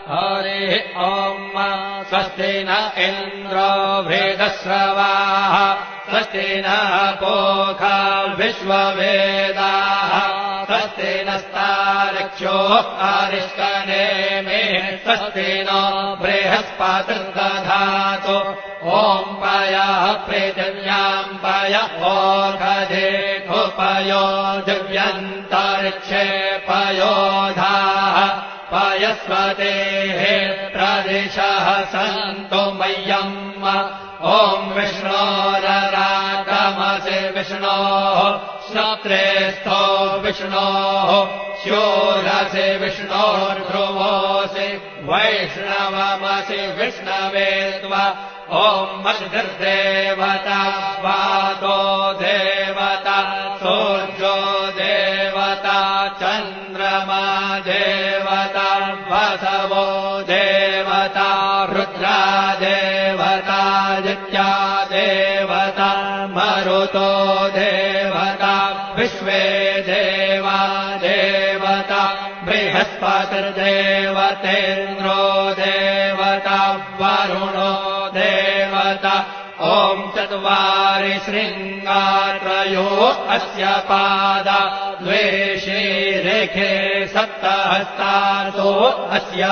हरिः ॐ स्वस्ति न इन्द्रो वृद्धश्रवाः स्वस्ति नः पूषा विश्ववेदाः स्वस्ति नस्तार्क्ष्यो अरिष्टनेमिः स्वस्ति नो बृहस्पतिर्दधातु ॐ पयः पृथिव्याम् पय ओषधेषुपयो दिव्यन्तरिक्षे पयोधाः पयस्वतेः प्रदिशः सन्तु मह्यम् ॐ विष्णोररागमसि विष्णोः श्रोत्रेस्थो विष्णोः शूरसि विष्णोर्ध्रुवोऽसि वैष्णवमसि विष्णवे त्वा ॐ मद्भिर्देवता वातो देवता सूर्यो देवता चन्द्रमा देवता वसवो देवता रुद्रा देवता दित्या देवता मरुतो देवता विश्वे देवा देवता बृहस्पतिर्देवतेन्द्रो देवता वरुणो देवता ॐ चत्वारि शृङ्गात्रयो अस्य पादा द्वे शीरेखे सप्तहस्तासो अस्य